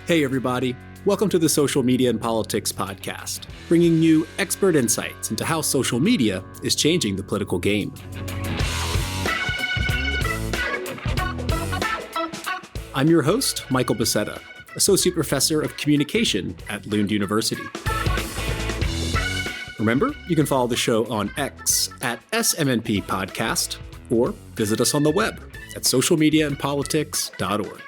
Hey, everybody. Welcome to the Social Media and Politics podcast, bringing you expert insights into how social media is changing the political game. I'm your host, Michael Becerra, Associate Professor of Communication at Lund University. Remember, you can follow the show on X at SMNP Podcast or visit us on the web at socialmediaandpolitics.org.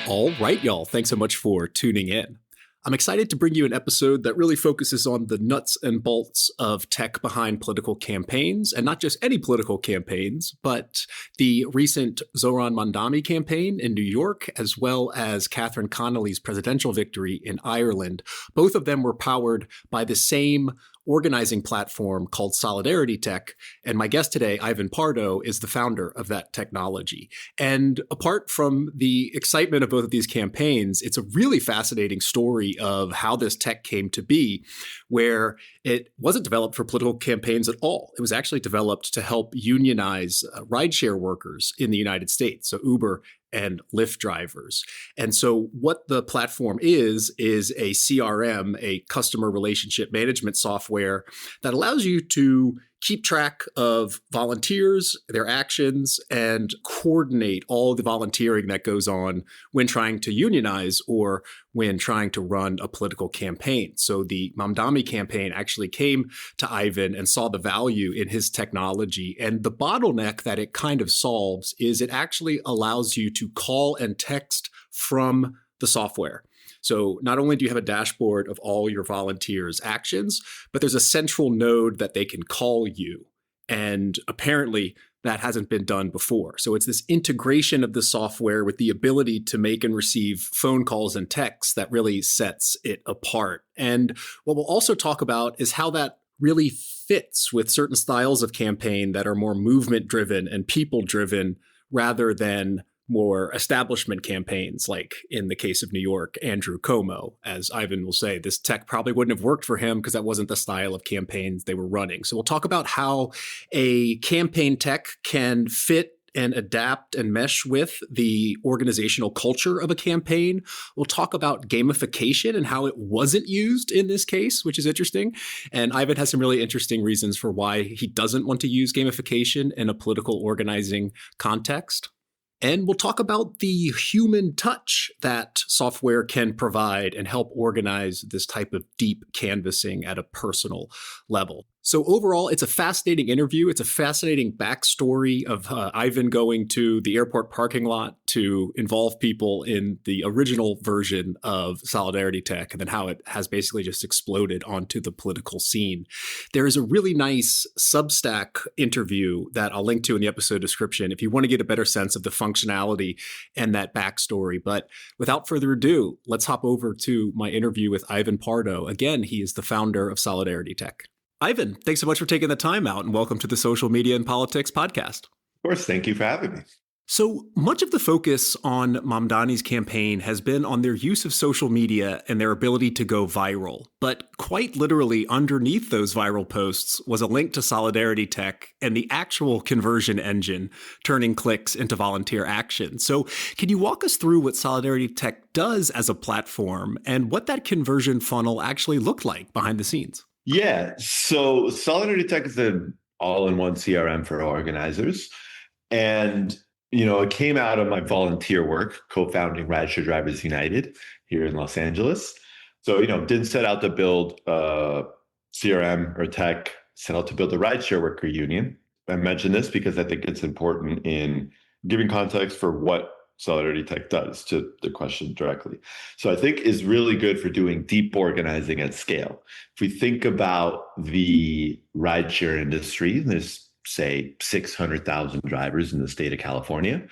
All right, y'all. Thanks so much for tuning in. I'm excited to bring you an episode that really focuses on the nuts and bolts of tech behind political campaigns, and not just any political campaigns, but the recent Zoran Mandami campaign in New York, as well as Catherine Connolly's presidential victory in Ireland. Both of them were powered by the same organizing platform called Solidarity Tech. And my guest today, Ivan Pardo, is the founder of that technology. And apart from the excitement of both of these campaigns, it's a really fascinating story of how this tech came to be, where it wasn't developed for political campaigns at all. It was actually developed to help unionize rideshare workers in the United States, so Uber and Lyft drivers. And so what the platform is a CRM, a customer relationship management software that allows you to keep track of volunteers, their actions, and coordinate all the volunteering that goes on when trying to unionize or when trying to run a political campaign. So the Mamdani campaign actually came to Ivan and saw the value in his technology. And the bottleneck that it kind of solves is it actually allows you to call and text from the software. So not only do you have a dashboard of all your volunteers' actions, but there's a central node that they can call you. And apparently that hasn't been done before. So it's this integration of the software with the ability to make and receive phone calls and texts that really sets it apart. And what we'll also talk about is how that really fits with certain styles of campaign that are more movement-driven and people-driven rather than more establishment campaigns, like in the case of New York, Andrew Cuomo. As Ivan will say, this tech probably wouldn't have worked for him because that wasn't the style of campaigns they were running. So we'll talk about how a campaign tech can fit and adapt and mesh with the organizational culture of a campaign. We'll talk about gamification and how it wasn't used in this case, which is interesting. And Ivan has some really interesting reasons for why he doesn't want to use gamification in a political organizing context. And we'll talk about the human touch that software can provide and help organize this type of deep canvassing at a personal level. So overall, it's a fascinating interview. It's a fascinating backstory of Ivan going to the airport parking lot to involve people in the original version of Solidarity Tech, and then how it has basically just exploded onto the political scene. There is a really nice Substack interview that I'll link to in the episode description if you want to get a better sense of the functionality and that backstory. But without further ado, let's hop over to my interview with Ivan Pardo. Again, he is the founder of Solidarity Tech. Ivan, thanks so much for taking the time out, and welcome to the Social Media and Politics podcast. Of course. Thank you for having me. So much of the focus on Mamdani's campaign has been on their use of social media and their ability to go viral. But quite literally underneath those viral posts was a link to Solidarity Tech and the actual conversion engine, turning clicks into volunteer action. So can you walk us through what Solidarity Tech does as a platform and what that conversion funnel actually looked like behind the scenes? Yeah. So Solidarity Tech is an all-in-one CRM for organizers. And, it came out of my volunteer work, co-founding Rideshare Drivers United here in Los Angeles. So, didn't set out to build a CRM or tech, set out to build a rideshare worker union. I mention this because I think it's important in giving context for what Solidarity Tech does to the question directly. So I think is really good for doing deep organizing at scale. If we think about the rideshare industry, there's say 600,000 drivers in the state of California,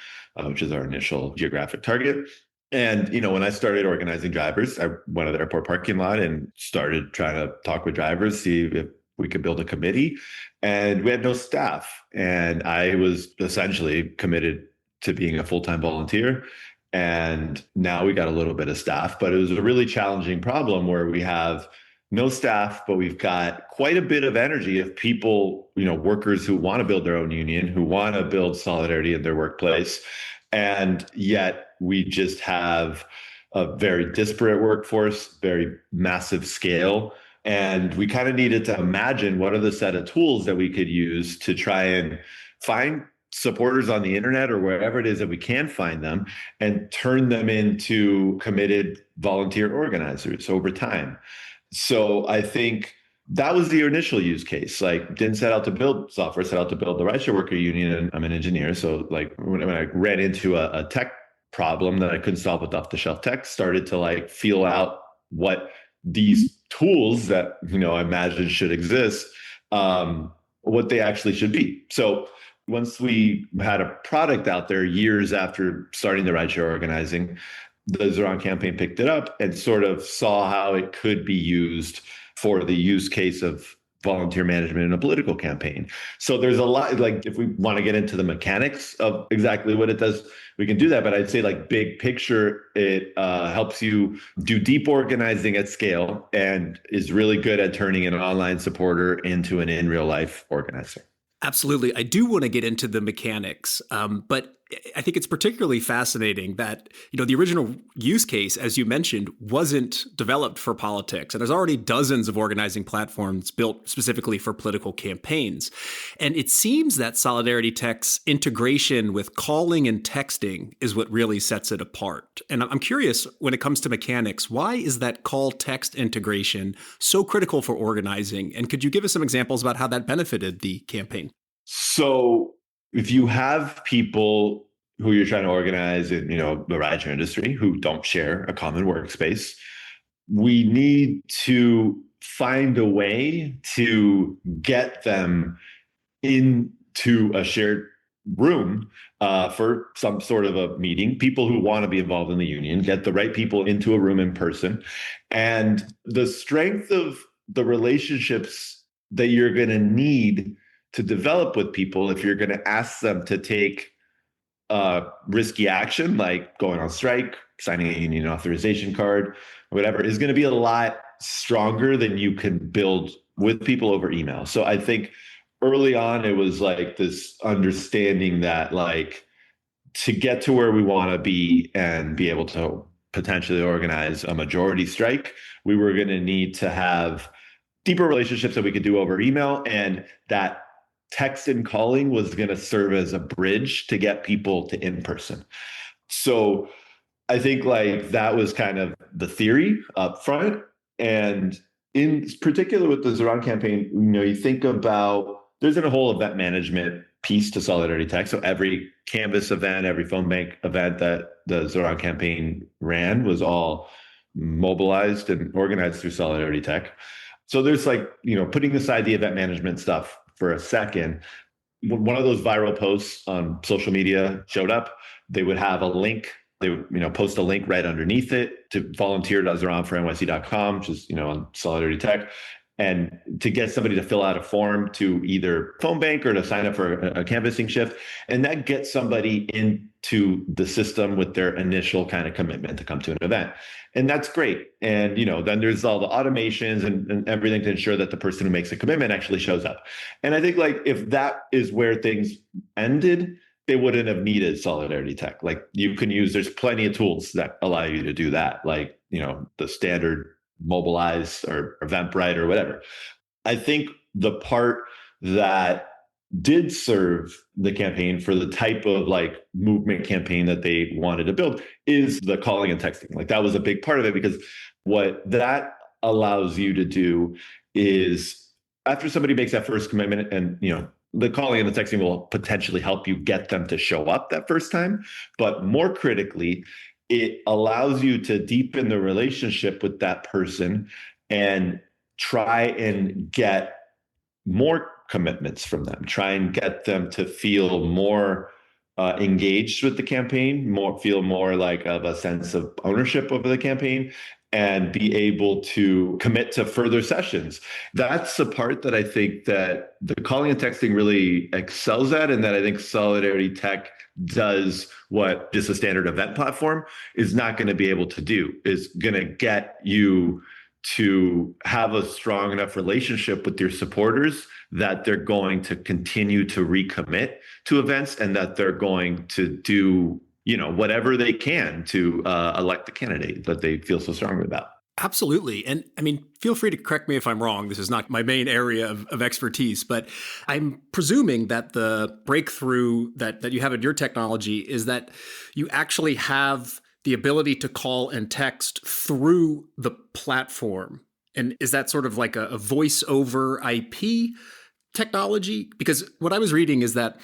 which is our initial geographic target. And, when I started organizing drivers, I went to the airport parking lot and started trying to talk with drivers, see if we could build a committee. And we had no staff. And I was essentially committed to being a full-time volunteer. And now we got a little bit of staff, but it was a really challenging problem where we have no staff, but we've got quite a bit of energy of people, workers who want to build their own union, who want to build solidarity in their workplace. And yet we just have a very disparate workforce, very massive scale. And we kind of needed to imagine what are the set of tools that we could use to try and find supporters on the internet or wherever it is that we can find them and turn them into committed volunteer organizers over time. So I think that was the initial use case. Like, didn't set out to build software, set out to build the rideshare worker union. And I'm an engineer. So like when I ran into a tech problem that I couldn't solve with off the shelf tech, started to like feel out what these tools that, I imagine should exist, what they actually should be. So once we had a product out there years after starting the rideshare organizing, the Zeron campaign picked it up and sort of saw how it could be used for the use case of volunteer management in a political campaign. So there's a lot, like if we want to get into the mechanics of exactly what it does, we can do that. But I'd say like big picture, it helps you do deep organizing at scale and is really good at turning an online supporter into an in real life organizer. Absolutely. I do want to get into the mechanics, but I think it's particularly fascinating that, the original use case, as you mentioned, wasn't developed for politics. And there's already dozens of organizing platforms built specifically for political campaigns. And it seems that Solidarity Tech's integration with calling and texting is what really sets it apart. And I'm curious, when it comes to mechanics, why is that call text integration so critical for organizing? And could you give us some examples about how that benefited the campaign? So if you have people who you're trying to organize in, the rideshare industry who don't share a common workspace, we need to find a way to get them into a shared room for some sort of a meeting. People who want to be involved in the union, get the right people into a room in person. And the strength of the relationships that you're going to need to develop with people, if you're going to ask them to take risky action, like going on strike, signing a union authorization card, or whatever, is going to be a lot stronger than you can build with people over email. So I think early on, it was like this understanding that like to get to where we want to be and be able to potentially organize a majority strike, we were going to need to have deeper relationships that we could do over email, and that text and calling was going to serve as a bridge to get people to in person. So I think like that was kind of the theory up front. And in particular with the Zeron campaign, you think about, there's a whole event management piece to Solidarity Tech. So every Canvas event, every phone bank event that the Zeron campaign ran was all mobilized and organized through Solidarity Tech. So there's like, putting aside the event management stuff for a second, one of those viral posts on social media showed up, they would have a link. They would, post a link right underneath it to volunteer.zeronfornyc.com, which is, on Solidarity Tech, and to get somebody to fill out a form to either phone bank or to sign up for a canvassing shift. And that gets somebody into the system with their initial kind of commitment to come to an event. And that's great. And, then there's all the automations and everything to ensure that the person who makes a commitment actually shows up. And I think like if that is where things ended, they wouldn't have needed Solidarity Tech. Like you can use, there's plenty of tools that allow you to do that. Like, the standard Mobilize or Eventbrite or whatever. I think the part that did serve the campaign for the type of like movement campaign that they wanted to build is the calling and texting. Like that was a big part of it, because what that allows you to do is after somebody makes that first commitment, and the calling and the texting will potentially help you get them to show up that first time, but more critically, it allows you to deepen the relationship with that person and try and get more commitments from them, try and get them to feel more engaged with the campaign, feel more like of a sense of ownership over the campaign, and be able to commit to further sessions. That's the part that I think that the calling and texting really excels at, and that I think Solidarity Tech does what just a standard event platform is not going to be able to do, is going to get you to have a strong enough relationship with your supporters that they're going to continue to recommit to events and that they're going to do, whatever they can to elect the candidate that they feel so strongly about. Absolutely. And I mean, feel free to correct me if I'm wrong. This is not my main area of expertise, but I'm presuming that the breakthrough that you have in your technology is that you actually have the ability to call and text through the platform. And is that sort of like a voice over IP technology? Because what I was reading is that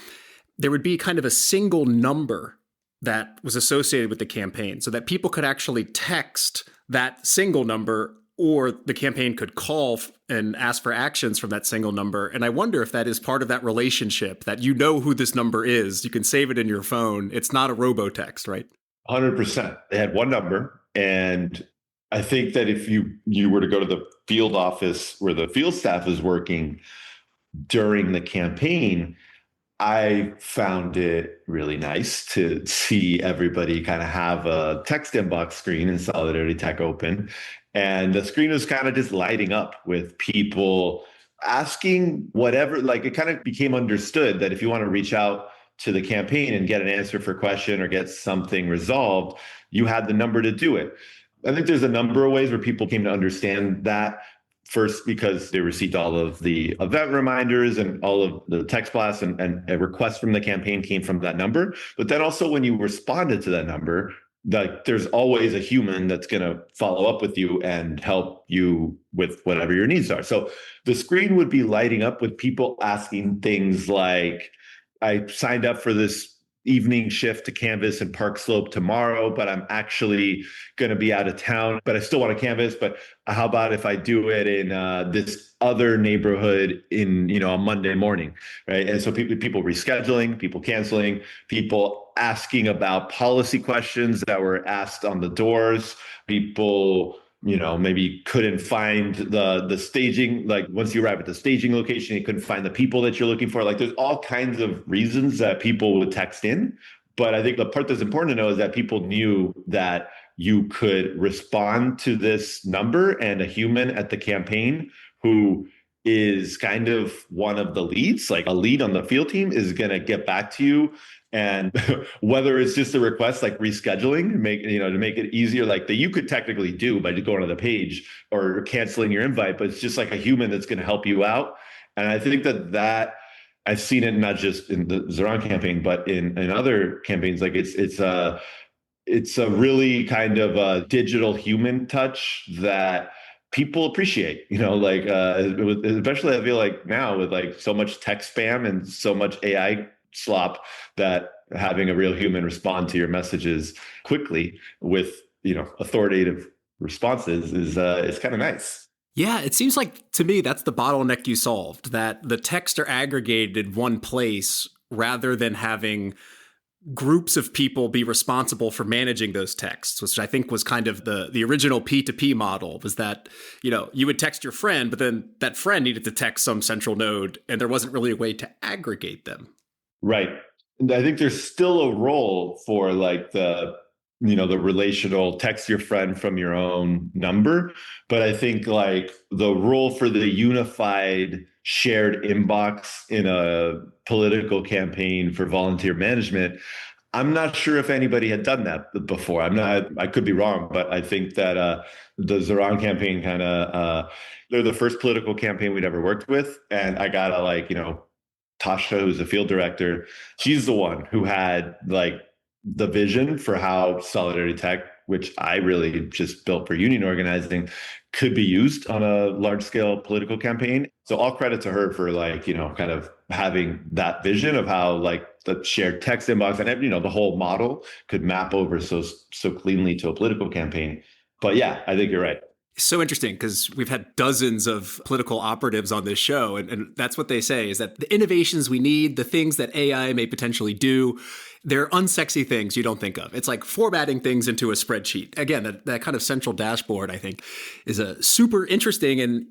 there would be kind of a single number that was associated with the campaign so that people could actually text that single number, or the campaign could call and ask for actions from that single number. And I wonder if that is part of that relationship, that you know who this number is. You can save it in your phone. It's not a robotext, right? 100%. They had one number. And I think that if you were to go to the field office where the field staff is working during the campaign, I found it really nice to see everybody kind of have a text inbox screen in Solidarity Tech open. And the screen was kind of just lighting up with people asking whatever, like it kind of became understood that if you want to reach out to the campaign and get an answer for a question or get something resolved, you had the number to do it. I think there's a number of ways where people came to understand that. First, because they received all of the event reminders and all of the text blasts and a request from the campaign came from that number. But then also when you responded to that number, there's always a human that's going to follow up with you and help you with whatever your needs are. So the screen would be lighting up with people asking things like, I signed up for this evening shift to canvas in Park Slope tomorrow, but I'm actually going to be out of town, but I still want to canvas. But how about if I do it in this other neighborhood in, a Monday morning, right? And so people rescheduling, people canceling, people asking about policy questions that were asked on the doors, people maybe couldn't find the staging. Like once you arrive at the staging location, you couldn't find the people that you're looking for. Like there's all kinds of reasons that people would text in. But I think the part that's important to know is that people knew that you could respond to this number and a human at the campaign who is kind of one of the leads, like a lead on the field team, is going to get back to you. And whether it's just a request like rescheduling, to make it easier, like that you could technically do by just going to the page or canceling your invite, but it's just like a human that's going to help you out. And I think that I've seen it not just in the Zeron campaign, but in other campaigns. Like it's a really kind of a digital human touch that people appreciate, especially I feel like now with like so much tech spam and so much AI slop, that having a real human respond to your messages quickly with, authoritative responses is kind of nice. Yeah, it seems like to me that's the bottleneck you solved, that the texts are aggregated in one place rather than having groups of people be responsible for managing those texts, which I think was kind of the original P2P model, was that, you would text your friend, but then that friend needed to text some central node, and there wasn't really a way to aggregate them. Right. And I think there's still a role for like the relational text your friend from your own number. But I think like the role for the unified shared inbox in a political campaign for volunteer management, I'm not sure if anybody had done that before. I could be wrong, but I think that the Zeron campaign they're the first political campaign we'd ever worked with. And I gotta Tasha, who's the field director, she's the one who had like the vision for how Solidarity Tech, which I really just built for union organizing, could be used on a large scale political campaign. So all credit to her for kind of having that vision of how like the shared text inbox and the whole model could map over so cleanly to a political campaign. But yeah, I think you're right. So interesting, because we've had dozens of political operatives on this show, and that's what they say, is that the innovations we need, the things that AI may potentially do, They're unsexy things you don't think of. It's like formatting things into a spreadsheet. Again, that kind of central dashboard, I think, is a super interesting. And,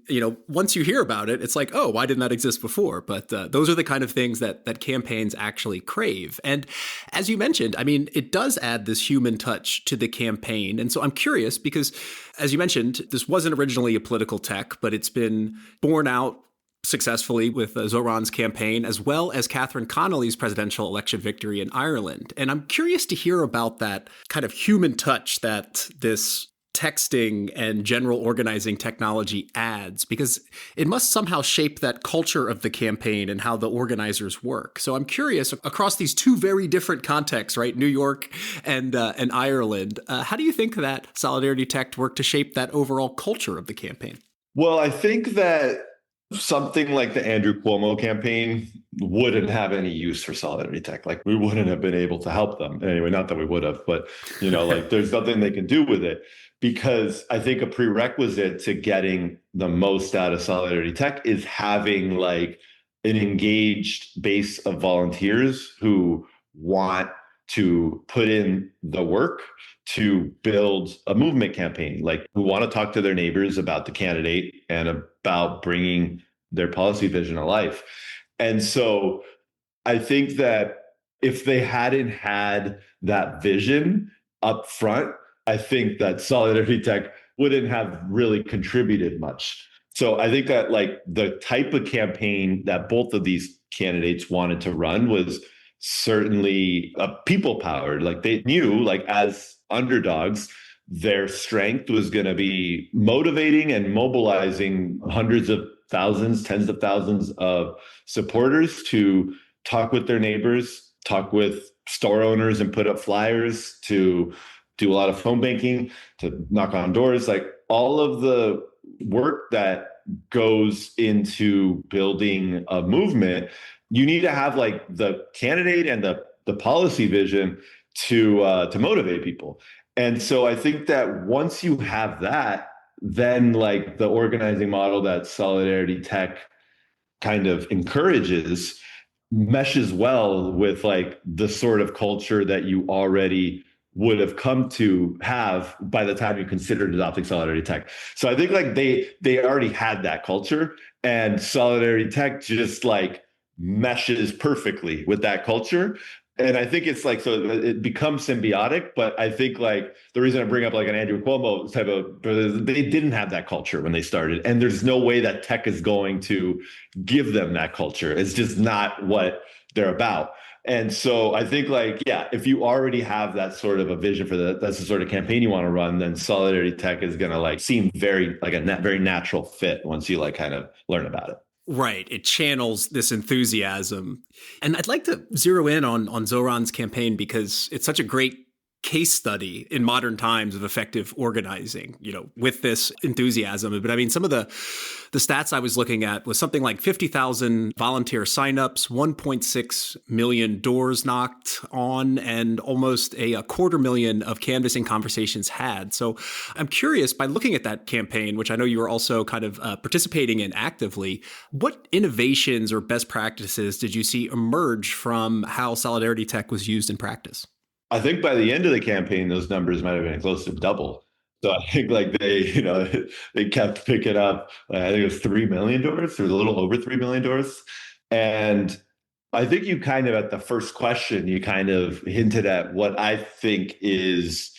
once you hear about it, it's like, oh, why didn't that exist before? But those are the kind of things that campaigns actually crave. And as you mentioned, I mean, it does add this human touch to the campaign. And so I'm curious because, as you mentioned, this wasn't originally a political tech, but it's been borne out successfully with Zoran's campaign, as well as Catherine Connolly's presidential election victory in Ireland. And I'm curious to hear about that kind of human touch that this texting and general organizing technology adds, because it must somehow shape that culture of the campaign and how the organizers work. So I'm curious, across these two very different contexts, right, New York and Ireland, how do you think that Solidarity Tech worked to shape that overall culture of the campaign? Well, I think that something like the Andrew Cuomo campaign wouldn't have any use for Solidarity Tech. Like we wouldn't have been able to help them anyway. Not that we would have, but like there's nothing they can do with it, because I think a prerequisite to getting the most out of Solidarity Tech is having like an engaged base of volunteers who want to put in the work to build a movement campaign, like who want to talk to their neighbors about the candidate and about bringing their policy vision to life. And so I think that if they hadn't had that vision up front, I think that Solidarity Tech wouldn't have really contributed much. So I think that like the type of campaign that both of these candidates wanted to run was certainly people powered. Like they knew, like as underdogs, their strength was going to be motivating and mobilizing hundreds of thousands, tens of thousands of supporters to talk with their neighbors, talk with store owners and put up flyers, to do a lot of phone banking, to knock on doors, like all of the work that goes into building a movement. You need to have like the candidate and the policy vision to motivate people. And so I think that once you have that, then like the organizing model that Solidarity Tech kind of encourages meshes well with like the sort of culture that you already would have come to have by the time you considered adopting Solidarity Tech. So I think like they already had that culture, and Solidarity Tech just like meshes perfectly with that culture. And I think it's like, so it becomes symbiotic, but I think like the reason I bring up like an Andrew Cuomo type of, they didn't have that culture when they started. And there's no way that tech is going to give them that culture. It's just not what they're about. And so I think like, yeah, if you already have that sort of a vision for that's the sort of campaign you want to run, then Solidarity Tech is going to like seem very like a very natural fit once you like kind of learn about it. Right. It channels this enthusiasm. And I'd like to zero in on Zoran's campaign because it's such a great case study in modern times of effective organizing, with this enthusiasm. But I mean, some of the stats I was looking at was something like 50,000 volunteer signups, 1.6 million doors knocked on, and almost a 250,000 of canvassing conversations had. So I'm curious, by looking at that campaign, which I know you were also kind of participating in actively, what innovations or best practices did you see emerge from how Solidarity Tech was used in practice? I think by the end of the campaign, those numbers might have been close to double. So I think like they kept picking up, I think it was 3 million doors. There was a little over 3 million doors. And I think you kind of, at the first question, you kind of hinted at what I think is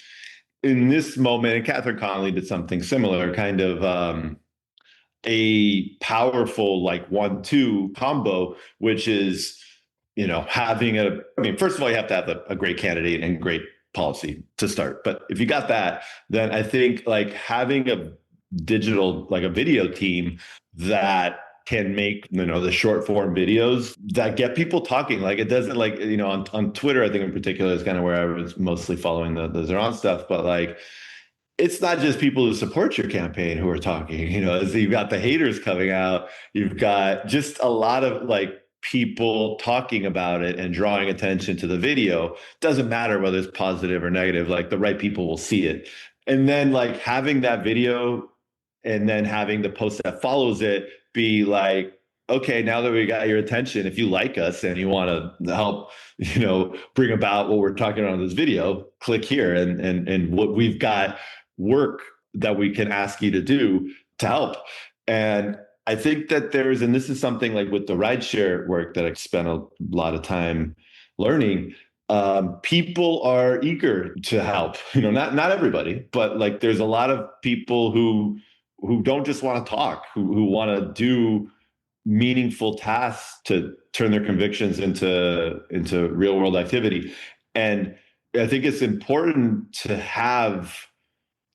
in this moment, and Catherine Connolly did something similar, kind of a powerful like 1-2 combo, which is, having first of all, you have to have a great candidate and great policy to start. But if you got that, then I think like having a digital, like a video team that can make, the short form videos that get people talking. Like it doesn't like, on Twitter, I think in particular is kind of where I was mostly following the Zoran stuff, but like, it's not just people who support your campaign who are talking, you've got the haters coming out. You've got just a lot of like people talking about it and drawing attention to the video. Doesn't matter whether it's positive or negative, like the right people will see it. And then like having that video and then having the post that follows it be like okay, now that we got your attention, if you like us and you want to help, bring about what we're talking about in this video, click here and what we've got work that we can ask you to do to help. And I think that and this is something like with the rideshare work that I spent a lot of time learning. People are eager to help. Not everybody, but like there's a lot of people who don't just want to talk, who want to do meaningful tasks to turn their convictions into real world activity. And I think it's important to have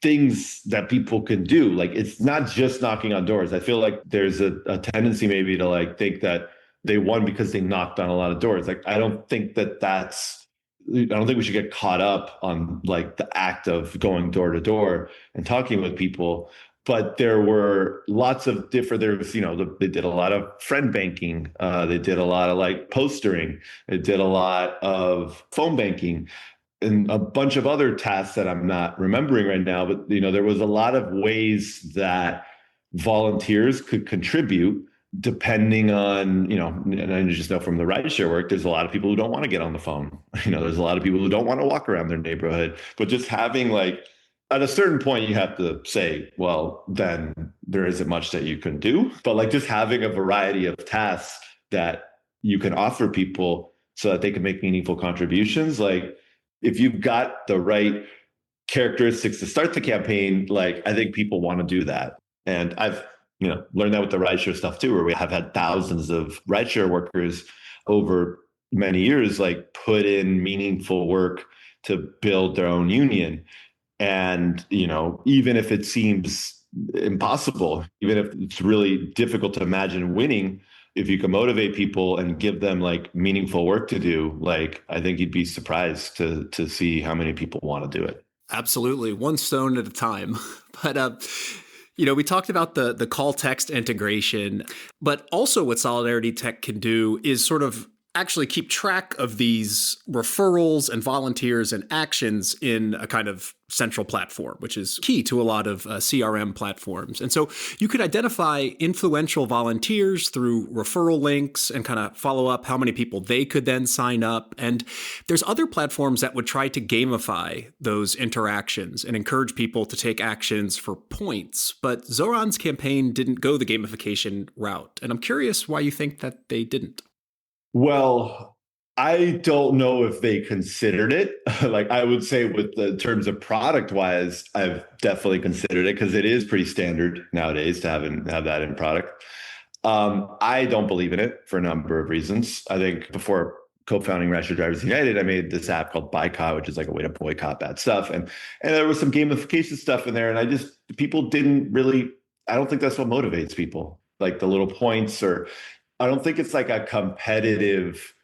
things that people can do. Like it's not just knocking on doors. I feel like there's a tendency maybe to like think that they won because they knocked on a lot of doors. Like I don't think I don't think we should get caught up on like the act of going door to door and talking with people. But there were lots of different, they did a lot of friend banking. They did a lot of like postering. They did a lot of phone banking and a bunch of other tasks that I'm not remembering right now. But, there was a lot of ways that volunteers could contribute depending on, and I just know from the rideshare work, there's a lot of people who don't want to get on the phone. There's a lot of people who don't want to walk around their neighborhood, but just having like, at a certain point, you have to say, well, then there isn't much that you can do. But like just having a variety of tasks that you can offer people so that they can make meaningful contributions. Like if you've got the right characteristics to start the campaign, like I think people want to do that. And I've, learned that with the rideshare stuff too, where we have had thousands of rideshare workers over many years, like put in meaningful work to build their own union. And, even if it seems impossible, even if it's really difficult to imagine winning, if you can motivate people and give them like meaningful work to do, like I think you'd be surprised to see how many people want to do it. Absolutely. One stone at a time. But, we talked about the call text integration, but also what Solidarity Tech can do is sort of actually keep track of these referrals and volunteers and actions in a kind of central platform, which is key to a lot of CRM platforms. And so you could identify influential volunteers through referral links and kind of follow up how many people they could then sign up. And there's other platforms that would try to gamify those interactions and encourage people to take actions for points. But Zoran's campaign didn't go the gamification route. And I'm curious why you think that they didn't. Well, I don't know if they considered it. Like I would say with the terms of product wise, I've definitely considered it because it is pretty standard nowadays to have that in product. I don't believe in it for a number of reasons. I think before co-founding Rideshare Drivers United, I made this app called Boycott, which is like a way to boycott bad stuff. And there was some gamification stuff in there. And people didn't really, I don't think that's what motivates people, like the little points, or I don't think it's like a competitive,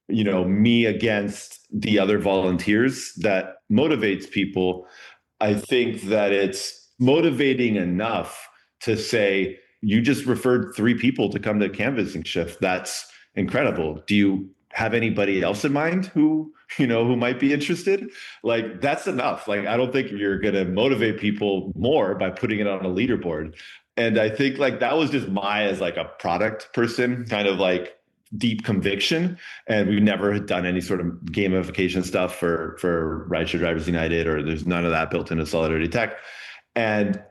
me against the other volunteers that motivates people. I think that it's motivating enough to say, you just referred 3 people to come to a canvassing shift. That's incredible. Do you have anybody else in mind who might be interested? Like that's enough. Like, I don't think you're going to motivate people more by putting it on a leaderboard. And I think like that was just as like a product person, kind of like deep conviction. And we've never done any sort of gamification stuff for Rideshare Drivers United, or there's none of that built into Solidarity Tech. And,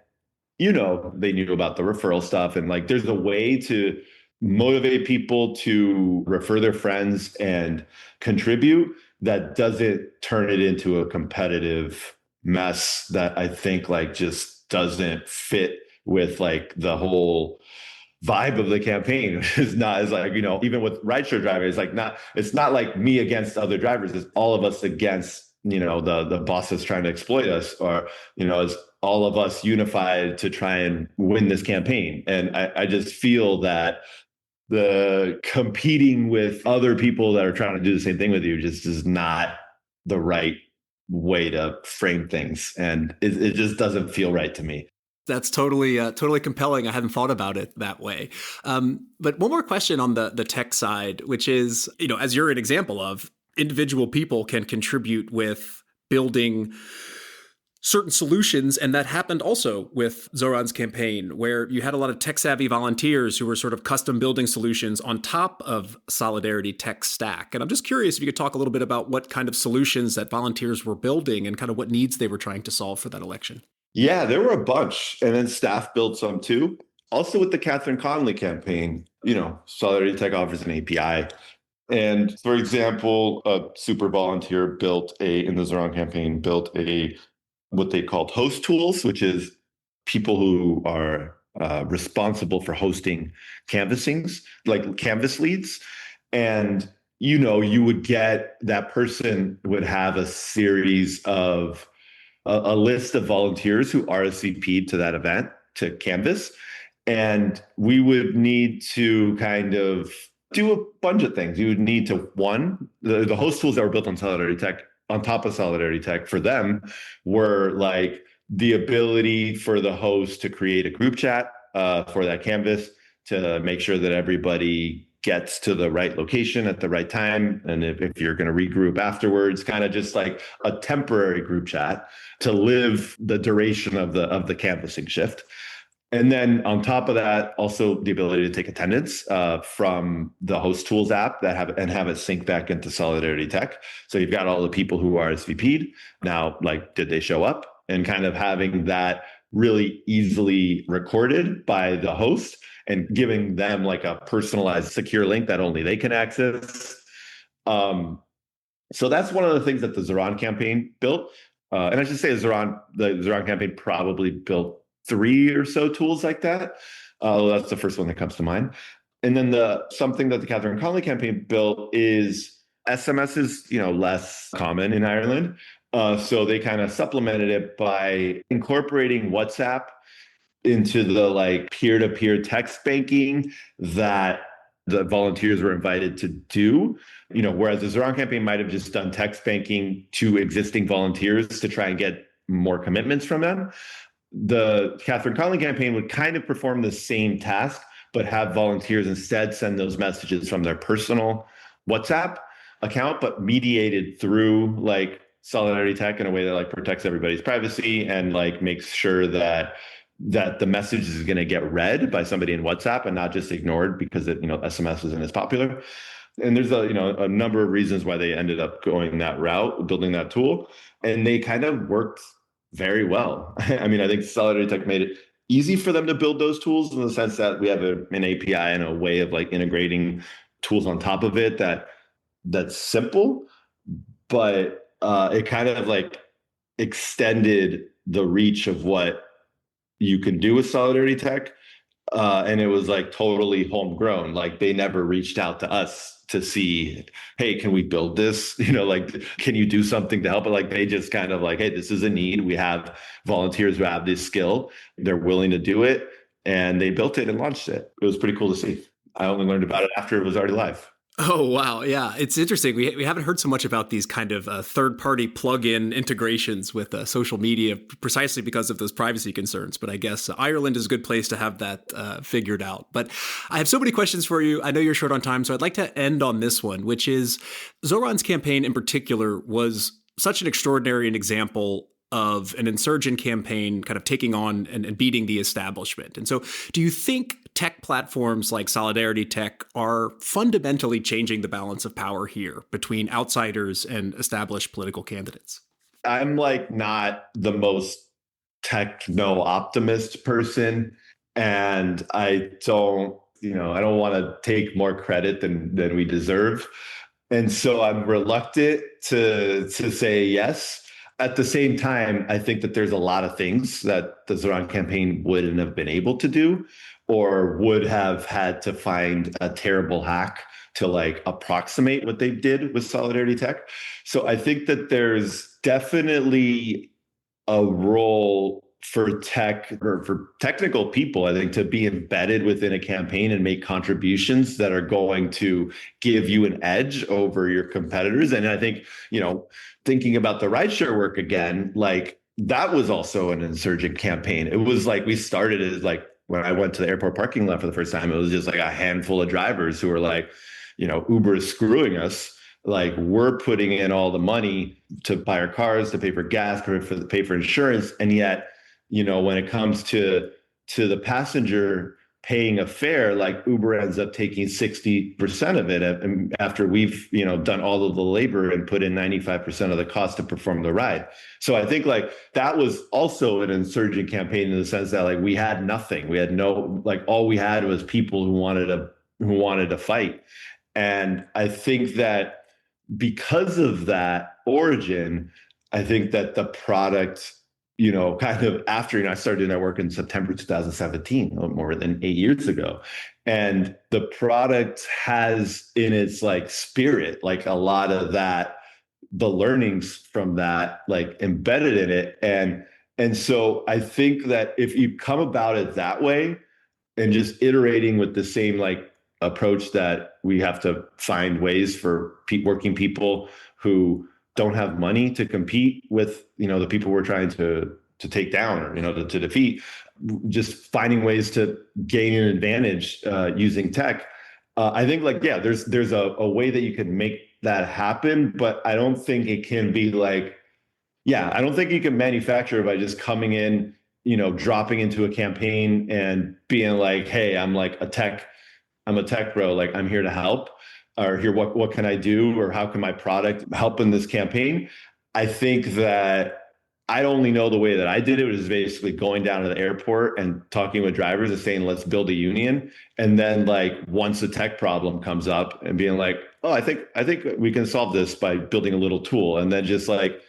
they knew about the referral stuff. And like, there's a way to motivate people to refer their friends and contribute that doesn't turn it into a competitive mess that I think like just doesn't fit with like the whole vibe of the campaign. Is not as like, even with rideshare drivers, it's not like me against other drivers. It's all of us against, the bosses trying to exploit us, or, it's all of us unified to try and win this campaign. And I just feel that the competing with other people that are trying to do the same thing with you just is not the right way to frame things. And it just doesn't feel right to me. That's totally compelling. I hadn't thought about it that way. But one more question on the tech side, which is, as you're an example of, individual people can contribute with building certain solutions. And that happened also with Zoran's campaign, where you had a lot of tech savvy volunteers who were sort of custom building solutions on top of Solidarity Tech stack. And I'm just curious if you could talk a little bit about what kind of solutions that volunteers were building and kind of what needs they were trying to solve for that election. Yeah, there were a bunch. And then staff built some too. Also with the Catherine Conley campaign, Solidarity Tech offers an API. And for example, a super volunteer in the Zoran campaign, built what they called host tools, which is people who are responsible for hosting canvassings, like canvas leads. And, you would get, that person would have a series of, a list of volunteers who RSVP'd to that event, to Canvas. And we would need to kind of do a bunch of things. You would need to, one, the host tools that were built on Solidarity Tech, on top of Solidarity Tech for them, were like the ability for the host to create a group chat for that canvas, to make sure that everybody gets to the right location at the right time. And if you're going to regroup afterwards, kind of just like a temporary group chat to live the duration of the canvassing shift. And then on top of that, also the ability to take attendance from the host tools app have it sync back into Solidarity Tech. So you've got all the people who are RSVP'd. Now, like, did they show up? And kind of having that really easily recorded by the host and giving them like a personalized secure link that only they can access. So that's one of the things that the Zoran campaign built. And I should say the Zoran campaign probably built 3 or so tools like that. That's the first one that comes to mind. And then something that the Catherine Conley campaign built is SMS is, less common in Ireland. So they kind of supplemented it by incorporating WhatsApp into the like peer-to-peer text banking that the volunteers were invited to do. Whereas the Zoran campaign might have just done text banking to existing volunteers to try and get more commitments from them. The Catherine Conley campaign would kind of perform the same task, but have volunteers instead send those messages from their personal WhatsApp account, but mediated through like Solidarity Tech in a way that like protects everybody's privacy and like makes sure that the message is going to get read by somebody in WhatsApp and not just ignored because SMS isn't as popular. And there's a number of reasons why they ended up going that route, building that tool, and they kind of worked very well. I mean, I think Solidarity Tech made it easy for them to build those tools in the sense that we have an API and a way of like integrating tools on top of it that's simple, but it kind of like extended the reach of what you can do with Solidarity Tech. And it was like totally homegrown. Like they never reached out to us to see, hey, can we build this? Can you do something to help it? Like they just kind of like, hey, this is a need. We have volunteers who have this skill. They're willing to do it. And they built it and launched it. It was pretty cool to see. I only learned about it after it was already live. Oh, wow. Yeah, it's interesting. We haven't heard so much about these kind of third-party plug-in integrations with social media precisely because of those privacy concerns. But I guess Ireland is a good place to have that figured out. But I have so many questions for you. I know you're short on time, so I'd like to end on this one, which is Zoran's campaign in particular was such an extraordinary example of an insurgent campaign kind of taking on and beating the establishment. And so do you think tech platforms like Solidarity Tech are fundamentally changing the balance of power here between outsiders and established political candidates? I'm like not the most techno optimist person. And I don't want to take more credit than we deserve. And so I'm reluctant to say yes. At the same time, I think that there's a lot of things that the Zoran campaign wouldn't have been able to do or would have had to find a terrible hack to like approximate what they did with Solidarity Tech. So I think that there's definitely a role for tech or for technical people, I think, to be embedded within a campaign and make contributions that are going to give you an edge over your competitors. And I think, thinking about the rideshare work again, like that was also an insurgent campaign. It was like we started as like when I went to the airport parking lot for the first time, it was just like a handful of drivers who were like, Uber is screwing us. Like we're putting in all the money to buy our cars, to pay for gas, pay for insurance, and yet, when it comes to the passenger paying a fare, like Uber ends up taking 60% of it after we've, done all of the labor and put in 95% of the cost to perform the ride. So I think like that was also an insurgent campaign in the sense that like we had nothing. We had no, like all we had was people who wanted to fight. And I think that because of that origin, I think that the product, kind of after, I started doing that work in September 2017, more than 8 years ago. And the product has in its like spirit, like a lot of that, the learnings from that, like embedded in it. And so I think that if you come about it that way and just iterating with the same like approach that we have to find ways for working people who don't have money to compete with, the people we're trying to take down or, to defeat, just finding ways to gain an advantage using tech. I think like, yeah, there's a way that you can make that happen, but I don't think it can be like, I don't think you can manufacture it by just coming in, dropping into a campaign and being like, hey, I'm a tech bro, like I'm here to help, or here, what can I do, or how can my product help in this campaign? I think that I only know the way that I did it was basically going down to the airport and talking with drivers and saying, let's build a union. And then like once a tech problem comes up and being like, oh, I think we can solve this by building a little tool, and then just like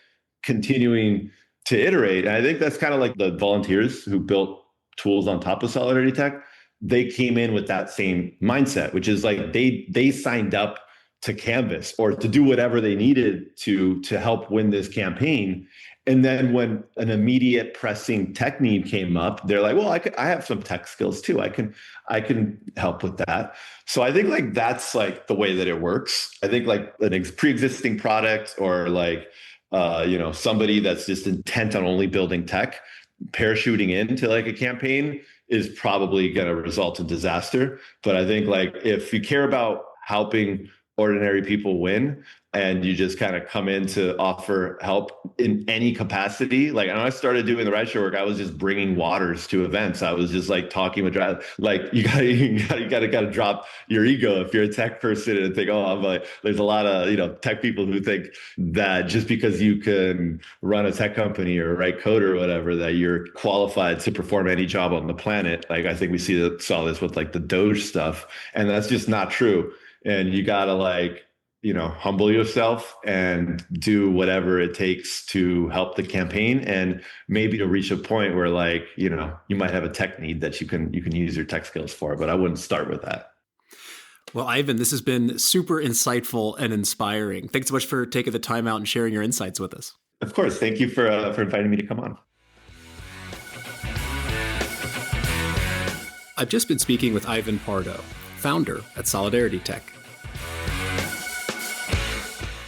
continuing to iterate. And I think that's kind of like the volunteers who built tools on top of Solidarity Tech. They came in with that same mindset, which is like they signed up to canvas or to do whatever they needed to help win this campaign. And then when an immediate pressing tech need came up, they're like, well, I have some tech skills too. I can help with that. So I think like that's like the way that it works. I think like an pre-existing product or like somebody that's just intent on only building tech, parachuting into like a campaign is probably going to result in disaster. But I think like if you care about helping ordinary people win and you just kind of come in to offer help in any capacity. Like when I started doing the rideshare work, I was just bringing waters to events. I was just like talking with drivers. Like you gotta drop your ego if you're a tech person and think, oh, I'm like, there's a lot of, tech people who think that just because you can run a tech company or write code or whatever, that you're qualified to perform any job on the planet. Like I think we saw this with like the Doge stuff, and that's just not true. And you gotta like, humble yourself and do whatever it takes to help the campaign, and maybe to reach a point where like, you might have a tech need that you can use your tech skills for, but I wouldn't start with that. Well, Ivan, this has been super insightful and inspiring. Thanks so much for taking the time out and sharing your insights with us. Of course. Thank you for inviting me to come on. I've just been speaking with Ivan Pardo, founder at Solidarity Tech.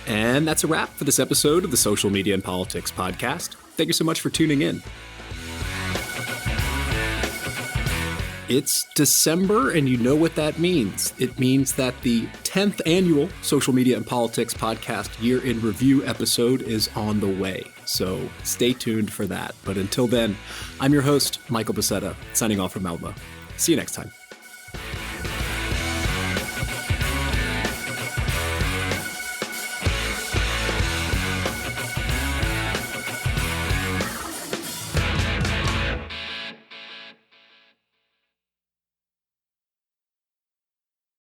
And that's a wrap for this episode of the Social Media and Politics podcast. Thank you so much for tuning in. It's December, and you know what that means. It means that the 10th annual Social Media and Politics podcast year in review episode is on the way. So stay tuned for that. But until then, I'm your host, Michael Becerra, signing off from Alma. See you next time.